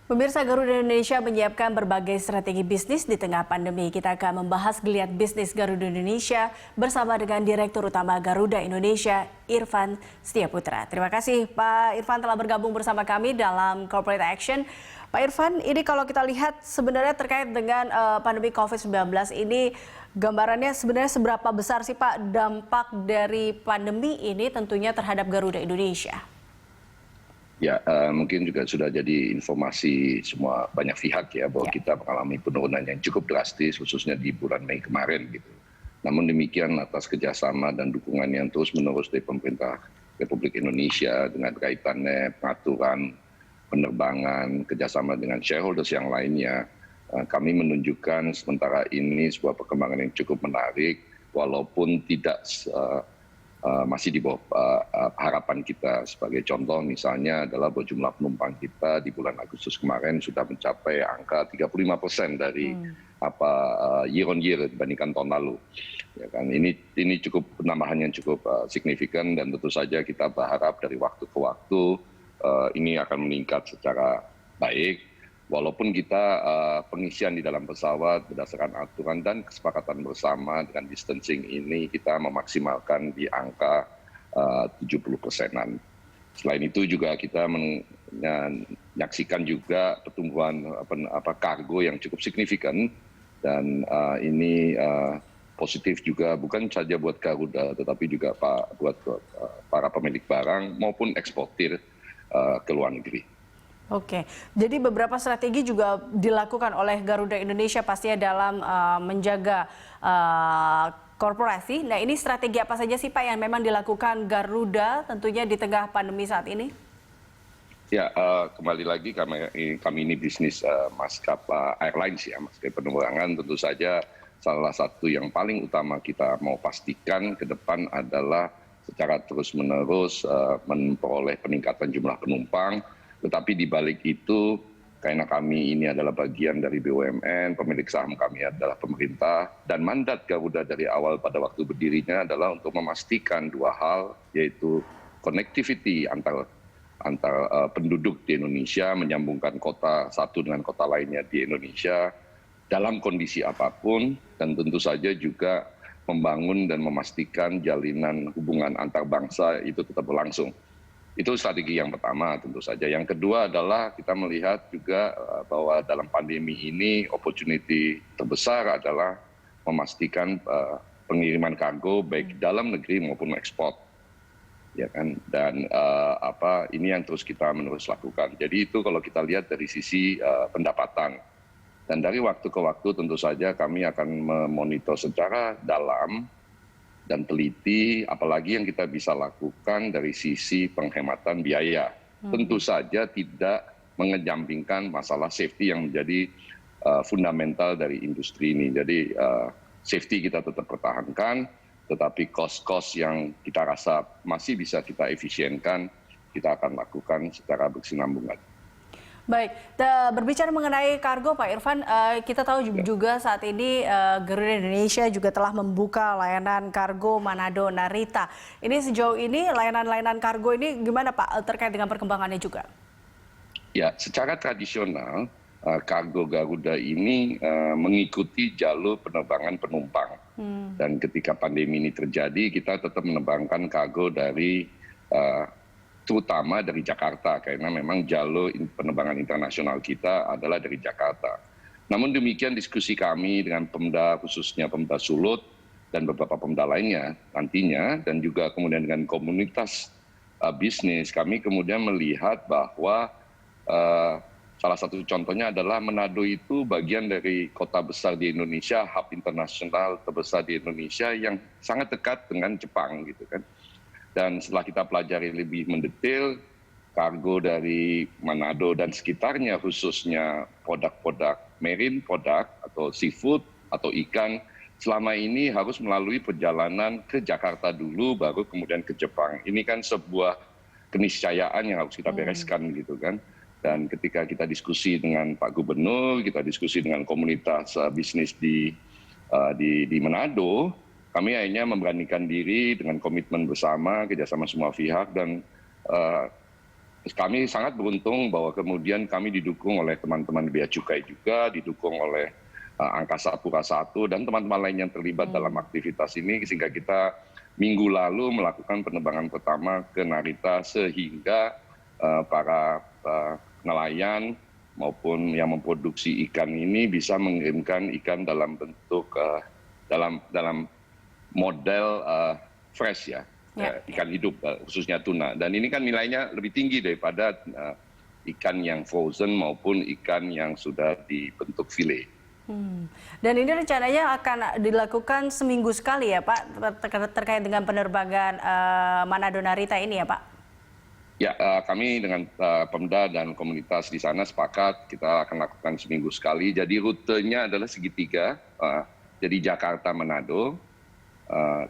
Pemirsa, Garuda Indonesia menyiapkan berbagai strategi bisnis di tengah pandemi. Kita akan membahas geliat bisnis Garuda Indonesia bersama dengan Direktur Utama Garuda Indonesia, Irfan Setiaputra. Terima kasih Pak Irfan telah bergabung bersama kami dalam Corporate Action. Pak Irfan, ini kalau kita lihat sebenarnya terkait dengan pandemi COVID-19 ini, gambarannya sebenarnya seberapa besar sih Pak dampak dari pandemi ini tentunya terhadap Garuda Indonesia? Ya, mungkin juga sudah jadi informasi semua banyak pihak ya bahwa kita mengalami penurunan yang cukup drastis khususnya di bulan Mei kemarin gitu. Namun demikian atas kerjasama dan dukungan yang terus-menerus dari pemerintah Republik Indonesia dengan kaitannya pengaturan penerbangan, kerjasama dengan shareholders yang lainnya, kami menunjukkan sementara ini sebuah perkembangan yang cukup menarik walaupun tidak masih di bawah harapan kita. Sebagai contoh misalnya adalah bahwa jumlah penumpang kita di bulan Agustus kemarin sudah mencapai angka 35% dari year on year dibandingkan tahun lalu. Ya kan, ini cukup penambahan yang cukup signifikan dan tentu saja kita berharap dari waktu ke waktu ini akan meningkat secara baik. Walaupun kita pengisian di dalam pesawat berdasarkan aturan dan kesepakatan bersama dengan distancing ini kita memaksimalkan di angka 70%-an. Selain itu juga kita menyaksikan juga pertumbuhan kargo yang cukup signifikan dan ini positif juga bukan saja buat Garuda tetapi juga buat para pemilik barang maupun eksportir ke luar negeri. Oke, jadi beberapa strategi juga dilakukan oleh Garuda Indonesia pastinya dalam menjaga korporasi. Nah, ini strategi apa saja sih Pak yang memang dilakukan Garuda tentunya di tengah pandemi saat ini? Ya, kembali lagi kami ini bisnis maskapai airlines ya, maskapai penerbangan. Tentu saja salah satu yang paling utama kita mau pastikan ke depan adalah secara terus-menerus memperoleh peningkatan jumlah penumpang. Tetapi di balik itu, karena kami ini adalah bagian dari BUMN, pemilik saham kami adalah pemerintah, dan mandat Garuda dari awal pada waktu berdirinya adalah untuk memastikan dua hal, yaitu connectivity antar penduduk di Indonesia, menyambungkan kota satu dengan kota lainnya di Indonesia, dalam kondisi apapun, dan tentu saja juga membangun dan memastikan jalinan hubungan antar bangsa itu tetap berlangsung. Itu strategi yang pertama tentu saja. Yang kedua adalah kita melihat juga bahwa dalam pandemi ini opportunity terbesar adalah memastikan pengiriman kargo baik dalam negeri maupun ekspor. Ya kan? Dan ini yang terus kita menerus lakukan. Jadi itu kalau kita lihat dari sisi pendapatan. Dan dari waktu ke waktu tentu saja kami akan memonitor secara dalam dan teliti, apalagi yang kita bisa lakukan dari sisi penghematan biaya. Tentu saja tidak mengejampingkan masalah safety yang menjadi fundamental dari industri ini. Jadi safety kita tetap pertahankan, tetapi cost-cost yang kita rasa masih bisa kita efisienkan, kita akan lakukan secara berkesinambungan. Baik, berbicara mengenai kargo Pak Irfan, kita tahu juga saat ini Garuda Indonesia juga telah membuka layanan kargo Manado Narita. Ini sejauh ini layanan-layanan kargo ini gimana Pak terkait dengan perkembangannya juga? Ya, secara tradisional kargo Garuda ini mengikuti jalur penerbangan penumpang. Dan ketika pandemi ini terjadi, kita tetap menerbangkan kargo dari terutama dari Jakarta, karena memang jalur penerbangan internasional kita adalah dari Jakarta. Namun demikian diskusi kami dengan Pemda, khususnya Pemda Sulut dan beberapa Pemda lainnya nantinya, dan juga kemudian dengan komunitas bisnis, kami kemudian melihat bahwa salah satu contohnya adalah Manado itu bagian dari kota besar di Indonesia, hub internasional terbesar di Indonesia yang sangat dekat dengan Jepang gitu kan. Dan setelah kita pelajari lebih mendetail, kargo dari Manado dan sekitarnya khususnya produk-produk marine product atau seafood atau ikan, selama ini harus melalui perjalanan ke Jakarta dulu baru kemudian ke Jepang. Ini kan sebuah keniscayaan yang harus kita bereskan gitu kan. Dan ketika kita diskusi dengan Pak Gubernur, kita diskusi dengan komunitas bisnis di Manado, kami akhirnya memberanikan diri dengan komitmen bersama, kerjasama semua pihak, dan kami sangat beruntung bahwa kemudian kami didukung oleh teman-teman Bea Cukai juga, didukung oleh Angkasa Pura I dan teman-teman lain yang terlibat dalam aktivitas ini, sehingga kita minggu lalu melakukan penerbangan pertama ke Narita, sehingga para nelayan maupun yang memproduksi ikan ini bisa mengirimkan ikan dalam bentuk dalam model fresh ya, ikan hidup khususnya tuna. Dan ini kan nilainya lebih tinggi daripada ikan yang frozen maupun ikan yang sudah dibentuk file. Dan ini rencananya akan dilakukan seminggu sekali ya Pak, terkait dengan penerbangan Manado Narita ini ya Pak? Ya, kami dengan Pemda dan komunitas di sana sepakat kita akan lakukan seminggu sekali. Jadi rutenya adalah segitiga, jadi Jakarta Manado,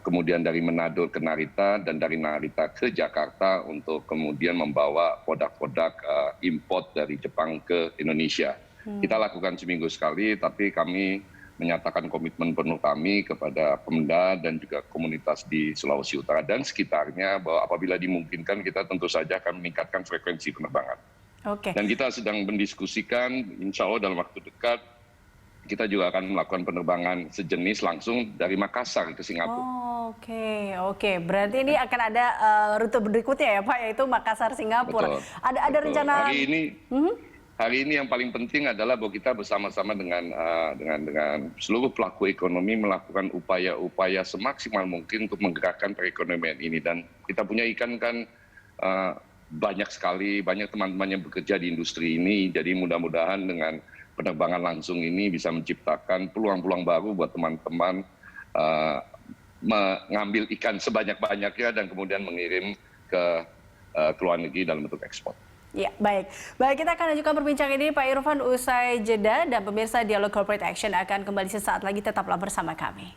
kemudian dari Manado ke Narita, dan dari Narita ke Jakarta untuk kemudian membawa produk-produk import dari Jepang ke Indonesia. Kita lakukan seminggu sekali, tapi kami menyatakan komitmen penuh kami kepada Pemda dan juga komunitas di Sulawesi Utara dan sekitarnya bahwa apabila dimungkinkan kita tentu saja akan meningkatkan frekuensi penerbangan. Dan kita sedang mendiskusikan, insya Allah dalam waktu dekat, kita juga akan melakukan penerbangan sejenis langsung dari Makassar ke Singapura. Oke. Berarti ini akan ada rute berikutnya ya Pak, yaitu Makassar Singapura. Ada rencana Hari ini yang paling penting adalah bahwa kita bersama-sama dengan seluruh pelaku ekonomi melakukan upaya-upaya semaksimal mungkin untuk menggerakkan perekonomian ini. Dan kita punya ikan kan banyak sekali, banyak teman-teman yang bekerja di industri ini. Jadi mudah-mudahan dengan penerbangan langsung ini bisa menciptakan peluang-peluang baru buat teman-teman mengambil ikan sebanyak-banyaknya dan kemudian mengirim ke luar negeri dalam bentuk ekspor. Ya, baik. Kita akan lanjutkan perbincangan ini Pak Irfan usai jeda, dan pemirsa Dialog Corporate Action akan kembali sesaat lagi, tetaplah bersama kami.